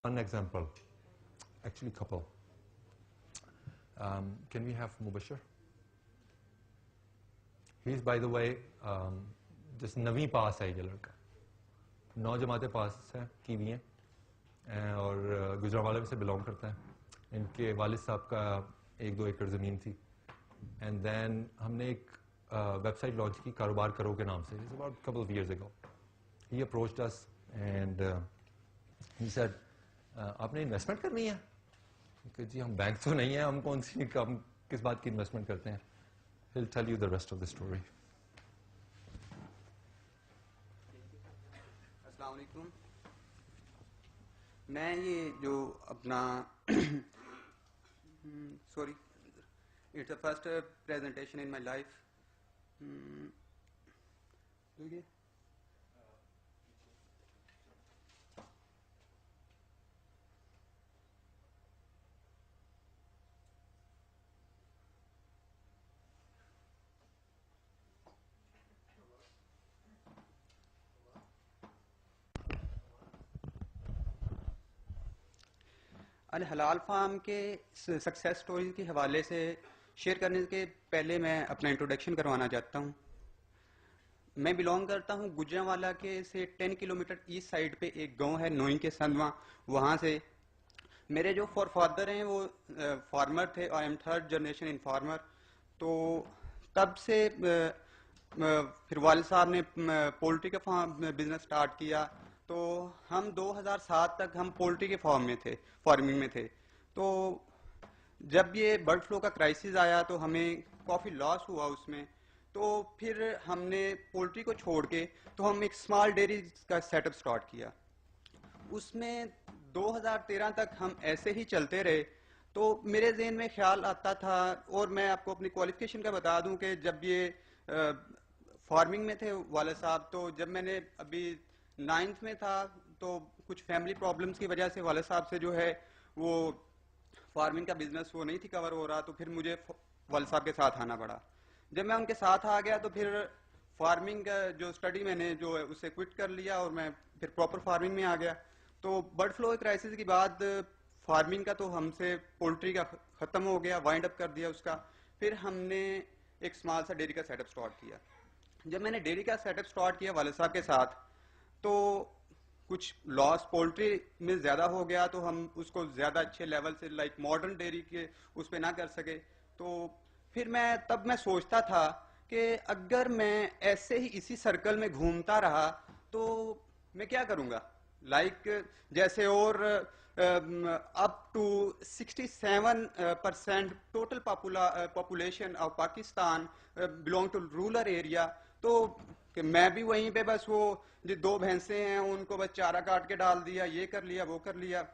one example, actually couple. Can we have Mubashir? He's, by the way, just नवी पास है ये लड़का, 9 जमातें पास है की हुई हैं और गुजरांवाला से बिलोंग करता है. इनके वालिद साहब का 1-2 एकड़ ज़मीन थी. एंड देन हमने एक वेबसाइट लॉन्च की कारोबार करो के नाम से. It's about a couple of years ago. He approached us and he said, आपने इन्वेस्टमेंट करनी है? कि जी हम बैंक तो नहीं है, हम कौन सी हम किस बात की इन्वेस्टमेंट करते हैं. He'll tell you the rest of the story. अस्सलाम वालेकुम. मैं ये जो अपना sorry, it's the first presentation in my life. देखिए अल हलाल फार्म के सक्सेस स्टोरी के हवाले से शेयर करने के पहले मैं अपना इंट्रोडक्शन करवाना चाहता हूँ. मैं बिलोंग करता हूँ गुजरांवाला के से 10 किलोमीटर ईस्ट साइड पे एक गांव है नोई के संदवा. वहाँ से मेरे जो फादर हैं वो फार्मर थे और I am 3rd generation in farmer. तो तब से फिर वालिद साहब ने पोल्ट्री का फार्म बिजनेस स्टार्ट किया. तो हम 2007 तक हम पोल्ट्री के फार्मिंग में थे. तो जब ये बर्ड फ्लू का क्राइसिस आया तो हमें काफ़ी लॉस हुआ उसमें. तो फिर हमने पोल्ट्री को छोड़ के तो हम एक स्मॉल डेयरी का सेटअप स्टार्ट किया. उसमें 2013 तक हम ऐसे ही चलते रहे. तो मेरे ज़हन में ख्याल आता था, और मैं आपको अपनी क्वालिफिकेशन का बता दूं कि जब ये फार्मिंग में थे वाले साहब, तो जब मैंने अभी 9th में था तो कुछ फैमिली प्रॉब्लम्स की वजह से वाले साहब से जो है वो फार्मिंग का बिजनेस वो नहीं थी कवर हो रहा. तो फिर मुझे वाले साहब के साथ आना पड़ा. जब मैं उनके साथ आ गया तो फिर फार्मिंग का जो स्टडी मैंने जो है उसे क्विट कर लिया और मैं फिर प्रॉपर फार्मिंग में आ गया. तो बर्ड फ्लू क्राइसिस के बाद फार्मिंग का तो हमसे पोल्ट्री का खत्म हो गया, वाइंड अप कर दिया उसका. फिर हमने एक स्मॉल सा डेयरी का सेटअप स्टार्ट किया. जब मैंने डेयरी का सेटअप स्टार्ट किया वाले साहब के साथ, तो कुछ लॉस पोल्ट्री में ज़्यादा हो गया. तो हम उसको ज़्यादा अच्छे लेवल से लाइक मॉडर्न डेयरी के उस पर ना कर सके. तो फिर मैं सोचता था कि अगर मैं ऐसे ही इसी सर्कल में घूमता रहा तो मैं क्या करूँगा. लाइक जैसे और up to 67% total population of Pakistan belong to rural area. तो कि मैं भी वहीं पे बस वो जो 2 भैंसे हैं उनको बस चारा काट के डाल दिया, ये कर लिया वो कर लिया,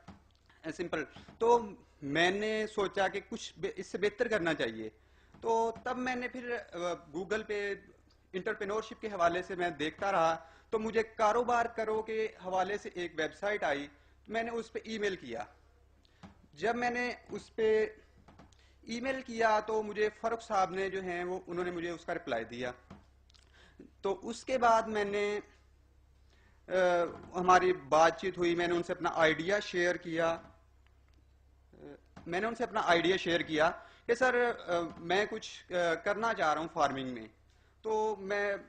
सिंपल. तो मैंने सोचा कि कुछ इससे बेहतर करना चाहिए. तो तब मैंने फिर गूगल पे इंटरप्रेन्योरशिप के हवाले से मैं देखता रहा. तो मुझे कारोबार करो के हवाले से एक वेबसाइट आई. मैंने उस पर ईमेल किया. जब मैंने उस पर ईमेल किया तो मुझे फरूक साहब ने जो हैं वो उन्होंने मुझे उसका रिप्लाई दिया. तो उसके बाद मैंने हमारी बातचीत हुई. मैंने उनसे अपना आइडिया शेयर किया कि सर मैं कुछ करना चाह रहा हूँ फार्मिंग में. तो मैं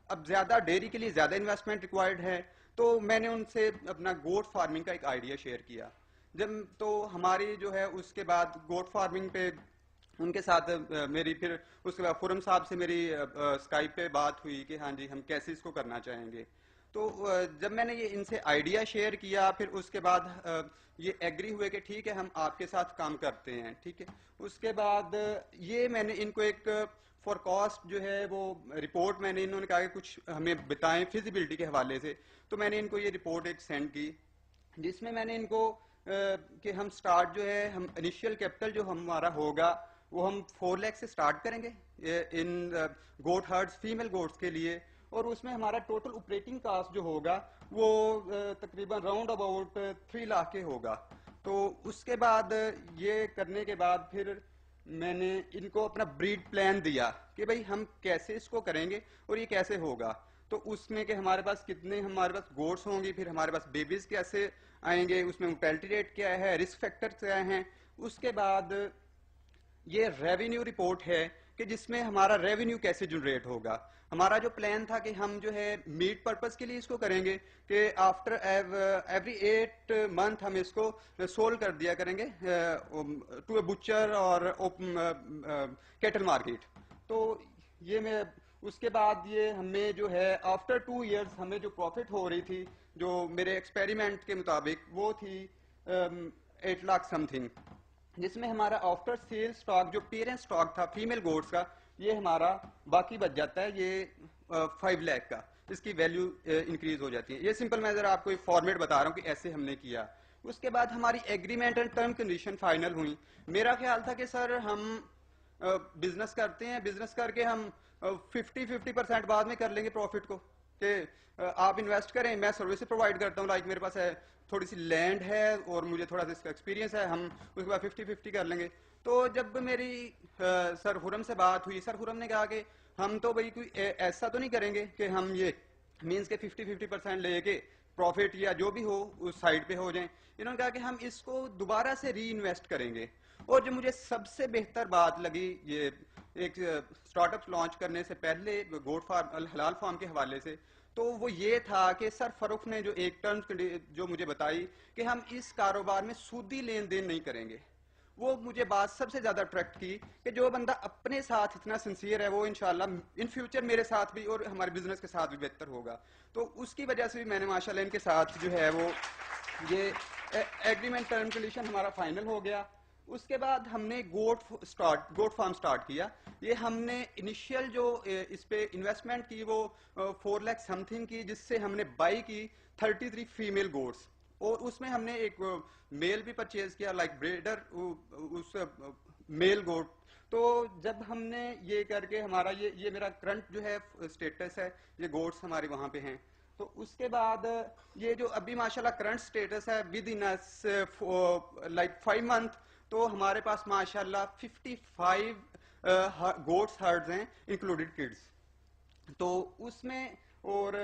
अब ज़्यादा डेयरी के लिए ज़्यादा इन्वेस्टमेंट रिक्वायर्ड है. तो मैंने उनसे अपना गोट फार्मिंग का एक आइडिया शेयर किया. जब तो हमारी जो है उसके बाद गोट फार्मिंग पे उनके साथ मेरी फिर उसके बाद खुरम साहब से मेरी स्काइप पे बात हुई कि हाँ जी हम कैसे इसको करना चाहेंगे. तो जब मैंने ये इनसे आइडिया शेयर किया फिर उसके बाद ये एग्री हुए कि ठीक है हम आपके साथ काम करते हैं. ठीक है. उसके बाद ये मैंने इनको एक फॉरकास्ट जो है वो रिपोर्ट मैंने इन्होंने कहा कि कुछ हमें बताएं फिजिबिलिटी के हवाले से. तो मैंने इनको ये रिपोर्ट एक सेंड की जिसमें मैंने इनको कि हम स्टार्ट जो है हम इनिशियल कैपिटल जो हमारा होगा वो हम 4 लाख से स्टार्ट करेंगे इन गोट हर्ड्स फीमेल गोट्स के लिए. और उसमें हमारा टोटल ऑपरेटिंग कास्ट जो होगा वो तकरीबन राउंड अबाउट 3 लाख के होगा. तो उसके बाद ये करने के बाद फिर मैंने इनको अपना ब्रीड प्लान दिया कि भाई हम कैसे इसको करेंगे और ये कैसे होगा. तो उसमें कि हमारे पास गोट्स होंगी, फिर हमारे पास बेबीज कैसे आएंगे, उसमें मोर्टेलिटी रेट क्या है, रिस्क फैक्टर क्या हैं। उसके बाद ये रेवेन्यू रिपोर्ट है कि जिसमें हमारा रेवेन्यू कैसे जनरेट होगा। हमारा जो प्लान था कि हम जो है मीट पर्पस के लिए इसको करेंगे कि आफ्टर एवरी 8 मंथ हम इसको सोल्व कर दिया करेंगे टू ए बुचर और कैटल मार्केट। तो ये मैं उसके बाद ये हमें जो है आफ्टर 2 इयर्स हमें जो प्रॉफिट हो रही थी जो मेरे एक्सपेरिमेंट के मुताबिक वो थी 8 लाख समथिंग, जिसमें हमारा आफ्टर सेल स्टॉक जो पेरेंट स्टॉक था फीमेल गोड्स का ये हमारा बाकी बच जाता है, ये 5 लाख का, इसकी वैल्यू इंक्रीज हो जाती है। ये सिंपल मैं जरा आपको एक फॉर्मेट बता रहा हूँ कि ऐसे हमने किया। उसके बाद हमारी agreement and term condition final हुई। मेरा ख्याल था कि सर हम बिजनेस करते हैं, बिजनेस करके हम 50% बाद में कर लेंगे प्रॉफिट को, कि आप इन्वेस्ट करें, मैं सर्विस प्रोवाइड करता हूँ, लाइक मेरे पास है थोड़ी सी लैंड है और मुझे थोड़ा सा इसका एक्सपीरियंस है, हम उसके बाद 50-50 कर लेंगे। तो जब मेरी सर हुरम से बात हुई, सर हुरम ने कहा कि हम तो भाई कोई ऐसा तो नहीं करेंगे कि हम ये मीन्स के 50-50% लेके प्रॉफिट या जो भी हो उस साइड पे हो जाएं। इन्होंने कहा कि हम इसको दोबारा से री इन्वेस्ट करेंगे। और जो मुझे सबसे बेहतर बात लगी ये एक स्टार्टअप लॉन्च करने से पहले गोट फार्म हलाल फार्म के हवाले से, तो वो ये था कि सर फरूख ने जो एक टर्म्स जो मुझे बताई कि हम इस कारोबार में सूदी लेन देन नहीं करेंगे, वो मुझे बात सबसे ज्यादा अट्रैक्ट की कि जो बंदा अपने साथ इतना सिंसियर है वो इंशाल्लाह इन फ्यूचर मेरे साथ भी और हमारे बिजनेस के साथ भी बेहतर होगा। तो उसकी वजह से भी मैंने माशाल्लाह इनके साथ जो है वो ये एग्रीमेंट टर्म कंडीशन हमारा फाइनल हो गया। उसके बाद हमने गोट फार्म स्टार्ट किया। ये हमने इनिशियल जो इस पे इन्वेस्टमेंट की वो 4 लाख समथिंग की, जिससे हमने बाई की 33 फीमेल गोट्स, और उसमें हमने एक मेल भी परचेज किया लाइक ब्रीडर उस मेल गोट। तो जब हमने ये करके हमारा ये मेरा करंट जो है स्टेटस है, ये गोट्स हमारे वहां पे हैं। तो उसके बाद ये जो अभी माशाल्लाह करंट स्टेटस है विद इन लाइक 5 मंथ, तो हमारे पास माशाल्लाह 55 गोट्स हर्ड्स हैं इंक्लूडेड किड्स। तो उसमें और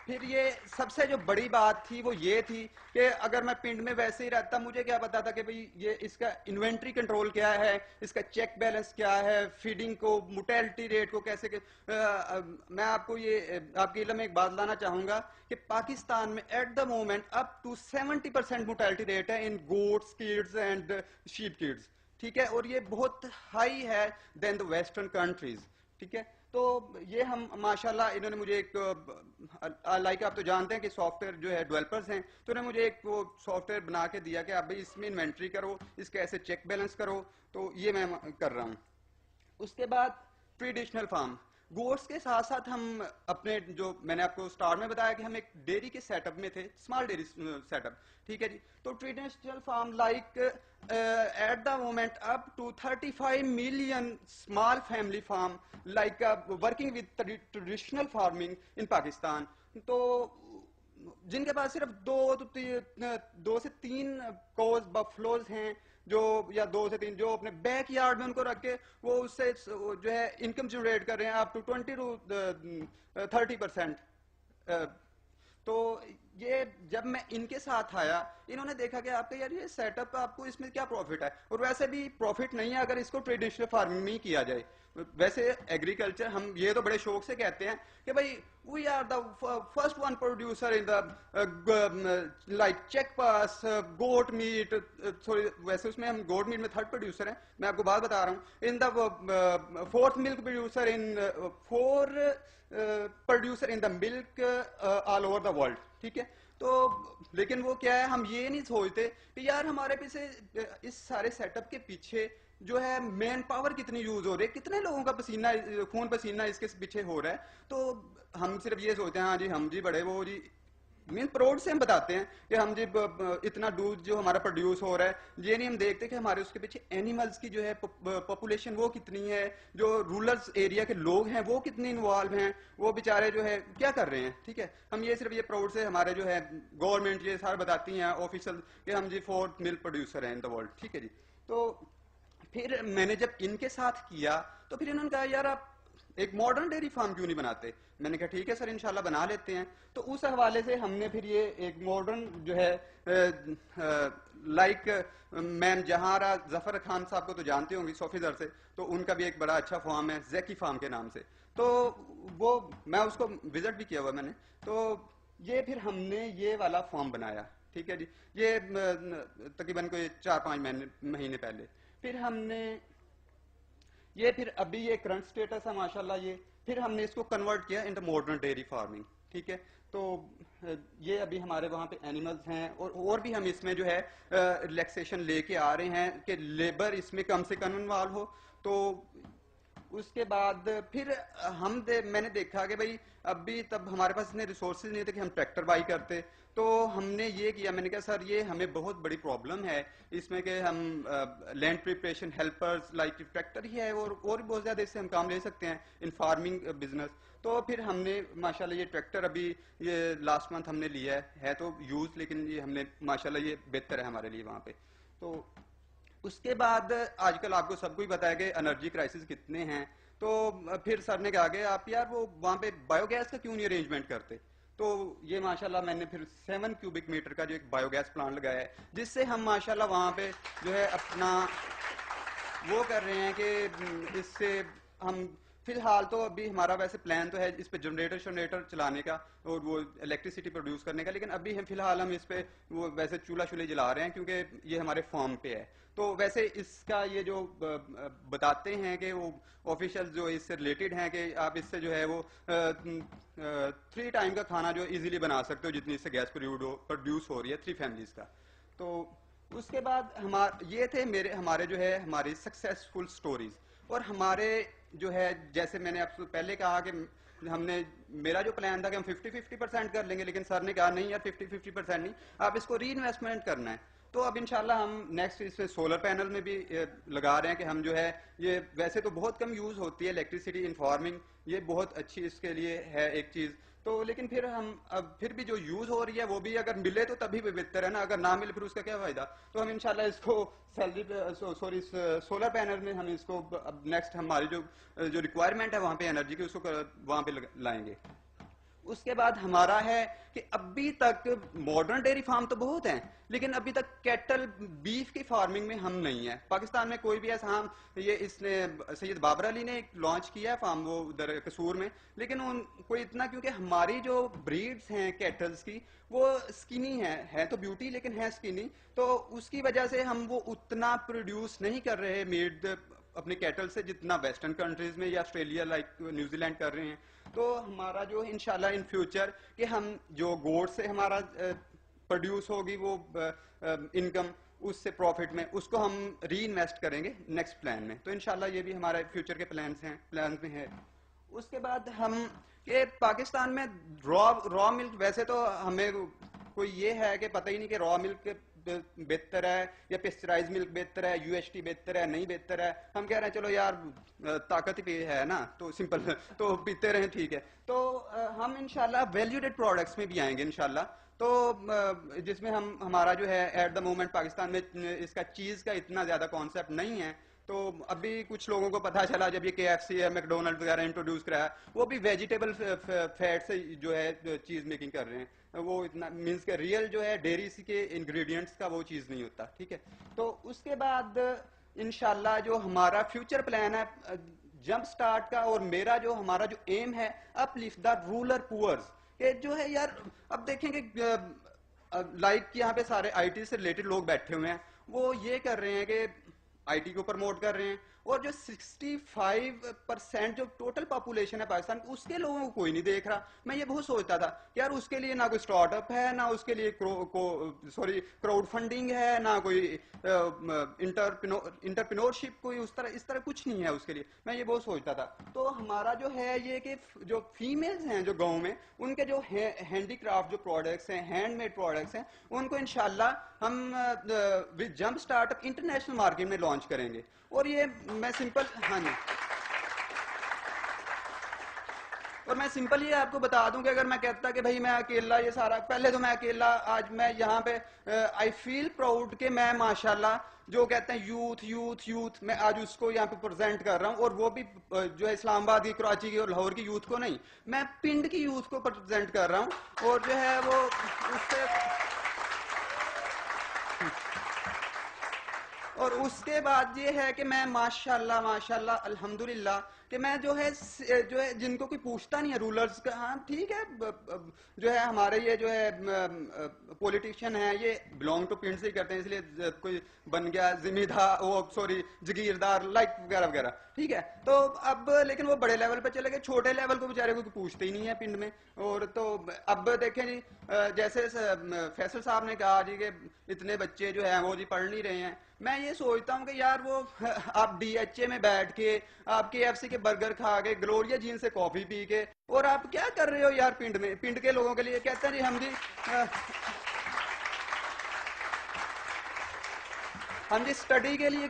फिर ये सबसे जो बड़ी बात थी वो ये थी कि अगर मैं पिंड में वैसे ही रहता, मुझे क्या पता था कि भाई ये इसका इन्वेंट्री कंट्रोल क्या है, इसका चेक बैलेंस क्या है, फीडिंग को मोर्टेलिटी रेट को कैसे मैं आपको ये आपके इल्म में एक बात लाना चाहूंगा कि पाकिस्तान में at the moment up to 70% mortality rate है in goats kids and sheep kids, ठीक है, और ये बहुत हाई है देन द वेस्टर्न कंट्रीज, ठीक है। तो ये हम माशाल्लाह इन्होंने मुझे एक लाइक आप तो जानते हैं कि सॉफ्टवेयर जो है डेवलपर्स हैं, तो उन्होंने मुझे एक वो सॉफ्टवेयर बना के दिया कि आप भाई इसमें इन्वेंट्री करो, इसके ऐसे चेक बैलेंस करो, तो ये मैं कर रहा हूँ। उसके बाद ट्रेडिशनल फार्म गोट्स के साथ साथ हम अपने जो मैंने आपको स्टार में बताया कि हम एक डेयरी के सेटअप में थे, स्मॉल डेयरी सेटअप, ठीक है जी। तो traditional farm like at the moment up to 35 million small family farm like working with traditional farming in Pakistan. तो जिनके पास सिर्फ दो से तीन कोज बफलोज हैं, जो या 2 से 3 जो अपने बैक यार्ड में उनको रख के वो उससे जो है इनकम जनरेट कर रहे हैं अप टू 20 to 30%। तो ये जब मैं इनके साथ आया, इन्होंने देखा कि आपका यार ये सेटअप आपको इसमें क्या प्रॉफिट है, और वैसे भी प्रॉफिट नहीं है अगर इसको ट्रेडिशनल फार्मिंग में ही किया जाए। वैसे एग्रीकल्चर हम ये तो बड़े शौक से कहते हैं कि भाई we are the first one producer in the like check pass goat meat, sorry वैसे उसमें हम गोट मीट में 3rd प्रोड्यूसर हैं, मैं आपको बात बता रहा हूँ, in the 4th milk producer in 4 producer in the milk all over the world, ठीक है। तो लेकिन वो क्या है, हम ये नहीं सोचते कि यार हमारे पीछे इस सारे सेटअप के पीछे जो है मैन पावर कितनी यूज हो रही है, कितने लोगों का पसीना खून पसीना इसके पीछे हो रहा है। तो हम सिर्फ ये सोचते हैं हाँ जी हम जी बड़े वो जी मीन प्राउड से हम बताते हैं कि हम जी इतना दूध जो हमारा प्रोड्यूस हो रहा है, ये नहीं हम देखते कि हमारे उसके पीछे एनिमल्स की जो है पॉपुलेशन वो कितनी है, जो रूरल एरिया के लोग हैं वो कितने इन्वॉल्व हैं, वो बेचारे जो है क्या कर रहे हैं, ठीक है। हम ये सिर्फ ये प्राउड से हमारे जो है गवर्नमेंट ये सारे बताती हैं ऑफिशियल कि हम जी 4th मिल्क प्रोड्यूसर हैं इन द वर्ल्ड, ठीक है जी। तो फिर मैंने जब इनके साथ किया तो फिर इन्होंने कहा यार आप एक मॉडर्न डेयरी फार्म क्यों नहीं बनाते? मैंने कहा ठीक है सर, इंशाल्लाह बना लेते हैं। तो उस हवाले से हमने फिर ये एक मॉडर्न जो है लाइक मैम जहारा जफर खान साहब को तो जानते होंगे सोफीदर से, तो उनका भी एक बड़ा अच्छा फार्म है जैकी फार्म के नाम से, तो वो मैं उसको विजिट भी किया हुआ मैंने। तो ये फिर हमने ये वाला फार्म बनाया, ठीक है जी, ये तकरीबन कोई 4-5 महीने पहले। फिर हमने ये फिर अभी ये करंट स्टेटस है माशाल्लाह, ये फिर हमने इसको कन्वर्ट किया इनटू मॉडर्न डेयरी फार्मिंग, ठीक है। तो ये अभी हमारे वहाँ पे एनिमल्स हैं, और भी हम इसमें जो है रिलैक्सेशन लेके आ रहे हैं कि लेबर इसमें कम से कम इन्वॉल्व हो। तो उसके बाद फिर मैंने देखा कि भाई अभी तब हमारे पास इतने रिसोर्सेज नहीं थे कि हम ट्रैक्टर बाई करते, तो हमने ये किया, मैंने कहा सर ये हमें बहुत बड़ी प्रॉब्लम है इसमें कि हम land preparation helpers like tractor ही है, और भी बहुत ज़्यादा इससे हम काम ले सकते हैं इन फार्मिंग बिजनेस। तो फिर हमने माशाल्लाह ये ट्रैक्टर अभी ये लास्ट मंथ हमने लिया है तो यूज़, लेकिन ये हमने माशाल्लाह ये बेहतर है हमारे लिए वहाँ पे। तो उसके बाद आजकल आपको सबको ही पता है कि एनर्जी क्राइसिस कितने हैं, तो फिर सर ने कहा कि आप यार वो वहाँ पे बायोगैस का क्यों नहीं अरेंजमेंट करते। तो ये माशाल्लाह मैंने फिर 7 क्यूबिक मीटर का जो एक बायोगैस प्लांट लगाया है, जिससे हम माशाल्लाह वहाँ पे जो है अपना वो कर रहे हैं कि इससे हम फिलहाल तो अभी हमारा वैसे प्लान तो है इस पे जनरेटर चलाने का और वो इलेक्ट्रिसिटी प्रोड्यूस करने का, लेकिन अभी फिलहाल हम इस पे वो वैसे चूल्हा जला रहे हैं क्योंकि ये हमारे फार्म पे है। तो वैसे इसका ये जो बताते हैं कि वो ऑफिशियल जो इससे रिलेटेड हैं कि आप इससे जो है वो 3 टाइम का खाना जो इजीली बना सकते हो जितनी इससे गैस प्रोड्यूस हो रही है 3 फैमिलीज का। तो उसके बाद ये थे हमारे जो है हमारी सक्सेसफुल स्टोरीज, और हमारे जो है जैसे मैंने आपसे पहले कहा कि मेरा जो प्लान था कि हम 50-50% कर लेंगे, लेकिन सर ने कहा नहीं यार 50-50% नहीं, आप इसको री इन्वेस्टमेंट करना है। तो अब इंशाल्लाह हम नेक्स्ट इसमें सोलर पैनल में भी लगा रहे हैं कि हम जो है ये वैसे तो बहुत कम यूज होती है इलेक्ट्रिसिटी इन फार्मिंग, ये बहुत अच्छी इसके लिए है एक चीज। तो लेकिन फिर हम अब फिर भी जो यूज हो रही है वो भी अगर मिले तो तभी भी बेहतर है ना, अगर ना मिले फिर उसका क्या फायदा। तो हम इंशाल्लाह इसको सोलर पैनल में हम इसको अब नेक्स्ट हमारी जो रिक्वायरमेंट है वहां पे एनर्जी की उसको वहां पे लाएंगे। उसके बाद हमारा है कि अभी तक मॉडर्न डेयरी फार्म तो बहुत हैं, लेकिन अभी तक कैटल बीफ की फार्मिंग में हम नहीं है पाकिस्तान में कोई भी ऐसा। हम ये इसने सैयद बाबर अली ने लॉन्च किया है फार्म वो उधर कसूर में, लेकिन कोई इतना, क्योंकि हमारी जो ब्रीड्स हैं कैटल्स की वो स्किनी है तो ब्यूटी लेकिन है स्किनी, तो उसकी वजह से हम वो उतना प्रोड्यूस नहीं कर रहे मीट अपने कैटल से जितना वेस्टर्न कंट्रीज में या ऑस्ट्रेलिया लाइक न्यूजीलैंड कर रहे हैं। तो हमारा जो इंशाल्लाह इन फ्यूचर कि हम जो गोड से हमारा प्रोड्यूस होगी वो इनकम उससे प्रॉफिट में उसको हम री इन्वेस्ट करेंगे नेक्स्ट प्लान में। तो इंशाल्लाह ये भी हमारे फ्यूचर के प्लान्स में है। उसके बाद हम ये पाकिस्तान में रॉ मिल्क, वैसे तो हमें कोई ये है कि पता ही नहीं कि रॉ मिल्क बेहतर है या पेस्चराइज मिल्क बेहतर है, यूएचटी बेहतर है नहीं बेहतर है। हम कह रहे हैं चलो यार ताकत ही है ना तो सिंपल तो पीते रहें, ठीक है। तो हम इंशाल्लाह वैल्यूडेड प्रोडक्ट्स में भी आएंगे इंशाल्लाह, तो जिसमें हमारा जो है एट द मोमेंट पाकिस्तान में इसका चीज का इतना ज्यादा कॉन्सेप्ट नहीं है। तो अभी कुछ लोगों को पता चला जब ये KFC है मैकडोनल्ड वगैरह इंट्रोड्यूस कराया, वो भी वेजिटेबल फैट से जो है चीज मेकिंग कर रहे हैं, वो इतना मींस के रियल जो है डेयरी के इंग्रेडिएंट्स का वो चीज नहीं होता, ठीक है। तो उसके बाद इंशाल्लाह जो हमारा फ्यूचर प्लान है जंप स्टार्ट का, और मेरा जो हमारा जो एम है अपलिफ्ट द रूरल पुअर्स, कि जो है यार अब देखेंगे लाइक यहाँ पे सारे IT से रिलेटेड लोग बैठे हुए हैं, वो ये कर रहे हैं कि IT को प्रमोट कर रहे हैं, और जो 65% जो टोटल पॉपुलेशन है पाकिस्तान की उसके लोगों को कोई नहीं देख रहा। मैं ये बहुत सोचता था यार उसके लिए ना कोई स्टार्टअप है, ना उसके लिए क्राउड फंडिंग है, ना कोई इंटरप्रेन्योरशिप कोई इस तरह कुछ नहीं है उसके लिए। मैं ये बहुत सोचता था। तो हमारा जो है ये कि जो फीमेल्स हैं जो गाँव में उनके जो हैंडीक्राफ्ट जो प्रोडक्ट्स हैं हैंडमेड प्रोडक्ट्स हैं उनको इंशाल्लाह हम with jump startup international market में लॉन्च करेंगे। और ये मैं सिंपल हाँ जी, और मैं सिंपल ये आपको बता दूं कि अगर मैं कहता कि भाई मैं अकेला ये सारा, पहले तो मैं अकेला, आज मैं यहाँ पे आई फील प्राउड कि मैं माशाल्लाह जो कहते हैं यूथ यूथ यूथ, मैं आज उसको यहाँ पे प्रेजेंट कर रहा हूँ, और वो भी जो है इस्लामाबाद की, कराची की और लाहौर की यूथ को नहीं, मैं पिंड की यूथ को प्रेजेंट कर रहा हूँ। और जो है वो उससे, और उसके बाद ये है कि मैं माशाल्लाह माशाल्लाह अल्हम्दुलिल्लाह कि मैं जो है जिनको कोई पूछता नहीं है रूलर्स का, हाँ ठीक है, जो है हमारे ये जो है पॉलिटिशियन है ये बिलोंग टू पिंड से ही करते हैं, इसलिए कोई बन गया जिम्मेदार, वो सॉरी जगीरदार लाइक वगैरह वगैरह, ठीक है। तो अब लेकिन वो बड़े लेवल पे चले गए, छोटे लेवल को बेचारे को पूछते ही नहीं है पिंड में। और तो अब देखें जी, जैसे फैसल साहब ने कहा जी कि इतने बच्चे जो है वो जी पढ़ नहीं रहे हैं, मैं ये सोचता हूँ कि यार वो आप डीएचए में बैठ के, आप केएफसी के बर्गर खा के, ग्लोरिया जीन से कॉफी पी के, और आप क्या कर रहे हो यार पिंड में, पिंड के लोगों के लिए कहते हैं जी हम जी स्टडी के लिए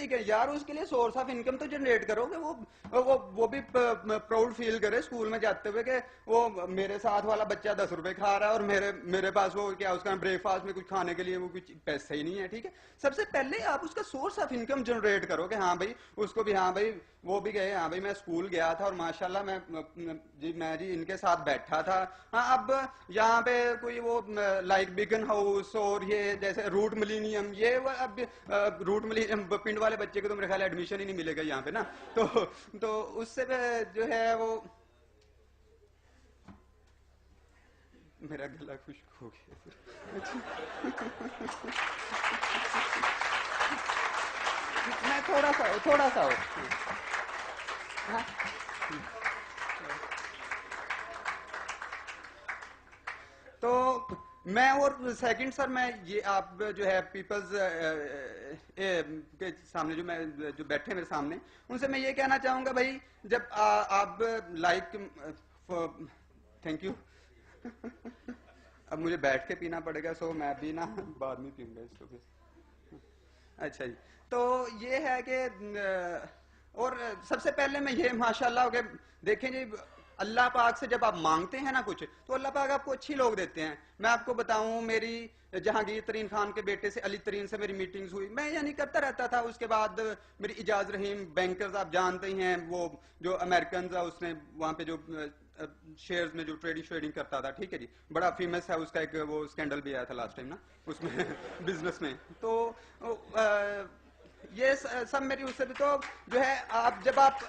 क्या यार, उसके लिए सोर्स ऑफ इनकम तो जनरेट करोगे, वो भी प्राउड फील करे स्कूल में जाते हुए कि वो मेरे साथ वाला बच्चा 10 रुपए खा रहा है और मेरे पास वो क्या उसका ब्रेकफास्ट में कुछ खाने के लिए वो कुछ पैसे ही नहीं है, ठीक है। सबसे पहले आप उसका सोर्स ऑफ इनकम जनरेट करो कि हाँ भाई उसको भी, हाँ भाई वो भी गए, हाँ भाई मैं स्कूल गया था और माशाल्लाह मैं जी इनके साथ बैठा था। हाँ अब यहाँ पे कोई वो लाइक बिगन हाउस और ये जैसे रूट मिलीनियम, ये अब रूट मिलीनियम पिंड वाले बच्चे को तो मेरे ख्याल एडमिशन ही नहीं मिलेगा यहाँ पे ना, तो उससे जो है वो मेरा गला खुश्क हो गया। मैं थोड़ा सा हो। हाँ? तो मैं, और सेकंड सर मैं ये आप जो है पीपल्स के सामने जो बैठे मेरे सामने, उनसे मैं ये कहना चाहूंगा भाई, जब आप लाइक, थैंक यू अब मुझे बैठ के पीना पड़ेगा, सो मैं भी ना बाद में पीऊंगा इसको भी। अच्छा जी, तो ये है कि और सबसे पहले मैं ये माशाल्लाह के देखें जी, अल्लाह पाक से जब आप मांगते हैं ना कुछ, तो अल्लाह पाक आपको अच्छी लोग देते हैं। मैं आपको बताऊं, मेरी जहांगीर तरीन खान के बेटे से अली तरीन से मेरी मीटिंग्स हुई, मैं यानी करता रहता था। उसके बाद मेरी इजाज रहीम बैंकर्स आप जानते ही हैं, वो जो अमेरिकन था, उसने वहां पे जो शेयर्स में जो ट्रेडिंग करता था, ठीक है जी, बड़ा फेमस है, उसका एक वो स्कैंडल भी आया था लास्ट टाइम ना उसमें बिजनेस में। तो ये सब मेरी उससे भी, तो जो है आप जब आप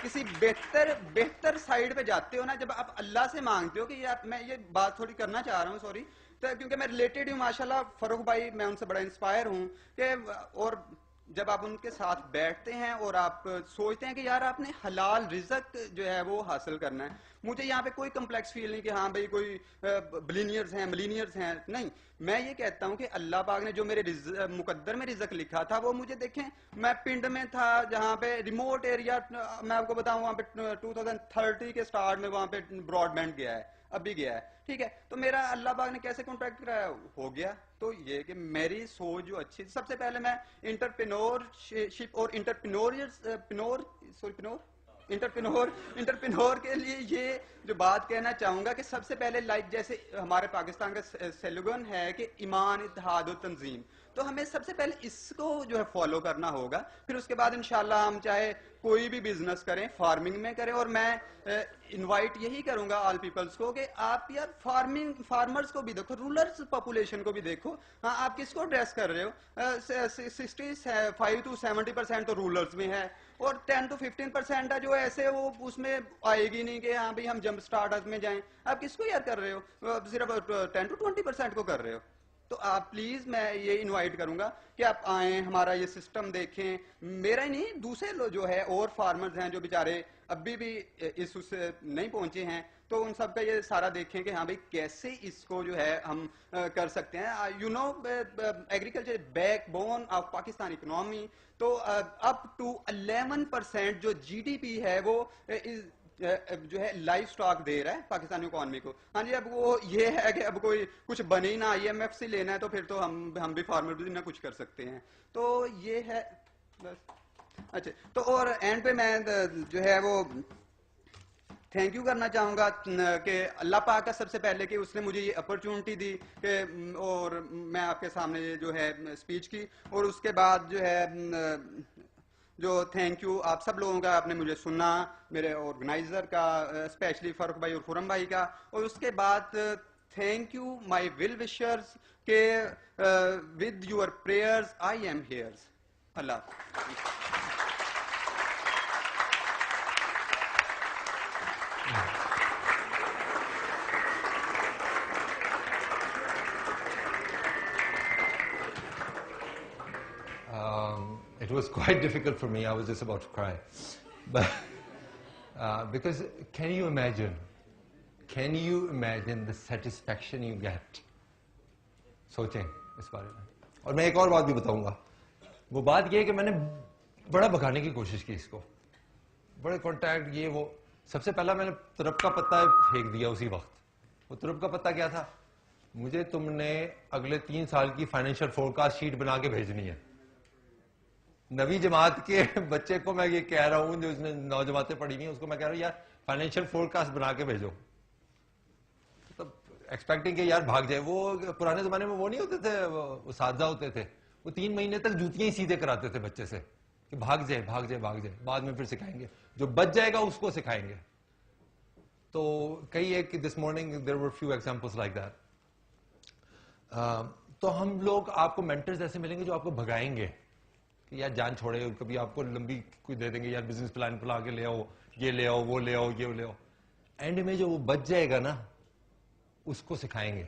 किसी बेहतर साइड पे जाते हो ना, जब आप अल्लाह से मांगते हो कि यार, मैं ये बात थोड़ी करना चाह रहा हूँ, सॉरी, तो क्योंकि मैं रिलेटेड हूँ माशाल्लाह, फरूक भाई मैं उनसे बड़ा इंस्पायर हूँ कि, और जब आप उनके साथ बैठते हैं और आप सोचते हैं कि यार आपने हलाल रिजक जो है वो हासिल करना है, मुझे यहाँ पे कोई कम्प्लेक्स फील नहीं कि हाँ भाई कोई बिलीनियर्स हैं मिलीनियर्स हैं, नहीं। मैं ये कहता हूँ कि अल्लाह पाक ने जो मेरे मुकद्दर में रिजक लिखा था वो मुझे, देखें मैं पिंड में था जहाँ पे रिमोट एरिया, मैं आपको बताऊँ वहाँ पे 2030 के स्टार्ट में वहाँ पे ब्रॉडबैंड गया है, अभी गया है, ठीक है। तो मेरा अल्लाह पाक ने कैसे कॉन्ट्रैक्ट कराया, हो गया। तो ये कि मेरी सोच जो अच्छी, सबसे पहले मैं इंटरप्रेन्योरशिप और इंटरप्रेन्योर के लिए ये जो बात कहना चाहूंगा कि सबसे पहले लाइक जैसे हमारे पाकिस्तान का स्लोगन है कि ईमान इत्तेहाद और तंजीम, तो हमें सबसे पहले इसको जो है फॉलो करना होगा। फिर उसके बाद इंशाल्लाह हम चाहे कोई भी बिजनेस करें, फार्मिंग में करें, और मैं इनवाइट यही करूंगा ऑल पीपल्स को कि आप यार फार्मर्स को भी देखो, रूरल पॉपुलेशन को भी देखो। हाँ, आप किसको एड्रेस कर रहे हो? 65 to 70% तो रूरल्स में है, और 10 to 15% जो ऐसे वो उसमें आएगी नहीं कि हाँ भाई हम जंप स्टार्टअप में जाएं। आप किसको यार कर रहे हो? सिर्फ 10 to 20% को कर रहे हो। तो आप प्लीज, मैं ये इनवाइट करूंगा कि आप आए, हमारा ये सिस्टम देखें, मेरा ही नहीं, दूसरे लोग जो है और फार्मर्स हैं जो बेचारे अभी भी इस उससे नहीं पहुंचे हैं, तो उन सब का ये सारा देखें कि हाँ भाई कैसे इसको जो है हम कर सकते हैं। You know, agriculture backbone of Pakistan economy, तो अप टू 11% जो जीडीपी है वो जो है लाइव स्टॉक दे रहा है पाकिस्तानी इकोनॉमी को। हाँ जी, अब वो ये है कि अब कोई कुछ बने ही ना, IMF से लेना है तो फिर तो हम भी फार्मर भी ना कुछ कर सकते हैं। तो ये है बस। अच्छा, तो और एंड पे मैं जो है वो थैंक यू करना चाहूँगा कि अल्लाह पाक का सबसे पहले कि उसने मुझे ये अपॉर्चुनिटी दी कि और मैं आपके सामने जो है स्पीच की, और उसके बाद जो है जो थैंक यू आप सब लोगों का, आपने मुझे सुना, मेरे ऑर्गेनाइजर का स्पेशली फारूक भाई और खुरम भाई का, और उसके बाद thank you my well wishers के with your prayers I am here. Allah. It was quite difficult for me. I was just about to cry. But because can you imagine the satisfaction you get? सोचें इस बारे में। और मैं एक और बात भी बताऊंगा। वो बात ये है कि मैंने बड़ा भगाने की कोशिश की इसको, बड़े कॉन्टैक्ट ये वो। सबसे पहला मैंने तुरप का पत्ता फेंक दिया उसी वक्त। वो तुरप का पत्ता क्या था? मुझे तुमने अगले 3 साल की फाइनेंशियल फोरकास्ट शीट बना के भेजनी है। नवी जमात के बच्चे को मैं ये कह रहा हूं, जो उसने 9 जमातें पढ़ी नहीं, उसको मैं कह रहा हूं यार फाइनेंशियल फोरकास्ट बना के भेजो। तो एक्सपेक्टिंग के यार भाग जाए। वो पुराने जमाने में वो नहीं होते थे, वो साजा होते थे, वो 3 महीने तक जूतियां ही सीधे कराते थे बच्चे से कि भाग जाए भाग जाए भाग जाए, बाद में फिर सिखाएंगे, जो बच जाएगा उसको सिखाएंगे। तो कई एक this morning there were few examples like that. तो हम लोग आपको मेंटर्स ऐसे मिलेंगे जो आपको भगाएंगे कि यार जान छोड़े, कभी आपको लंबी कोई दे देंगे, यार बिजनेस प्लान बना के ले आओ, ये ले आओ, वो ले आओ, ये ले आओ। एंड में जो वो बच जाएगा ना, उसको सिखाएंगे।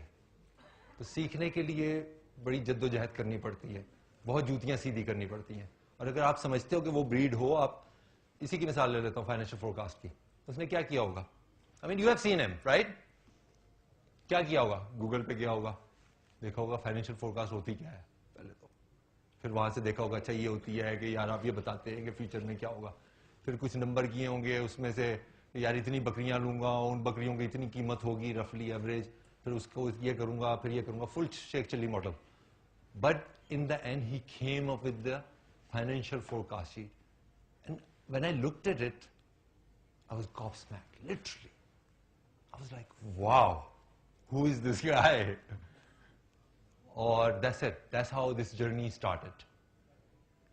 तो सीखने के लिए बड़ी जद्दोजहद करनी पड़ती है, बहुत जूतियां सीधी करनी पड़ती हैं। और अगर आप समझते हो कि वो ब्रीड हो, आप इसी की मिसाल ले लेता हूं फाइनेंशियल फोरकास्ट की। उसने क्या किया होगा? I mean you have seen him right? क्या किया होगा? गूगल पे गया होगा, देखा होगा फाइनेंशियल फोरकास्ट होती क्या है पहले तो, फिर वहां से देखा होगा अच्छा ये होती है कि यार आप ये बताते हैं कि फ्यूचर में क्या होगा। फिर कुछ नंबर किए होंगे उसमें से, यार इतनी बकरियां लूंगा, उन बकरियों की इतनी कीमत होगी रफली एवरेज, फिर उसको ये करूंगा, फिर ये करूंगा, full Sheikh Chilli model. But in the end he came up with the financial forecast sheet, and when I looked at it I was gobsmacked, literally. I was like, wow, who is this guy? Or that's it. That's how this journey started.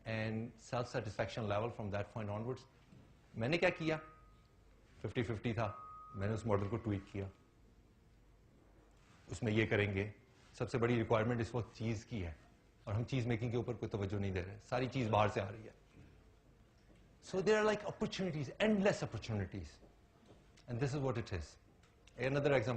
And self-satisfaction level from that point onwards. मैंने क्या किया? 50-50 था। मैंने उस model को tweet किया। उसमें ये करेंगे। सबसे बड़ी रिक्वायरमेंट इस वक्त चीज की है, और हम चीज मेकिंग के ऊपर कोई तवज्जो नहीं दे रहे। सारी चीज बाहर से आ रही है। So there are like opportunities, endless opportunities. And this is what it is. Another example.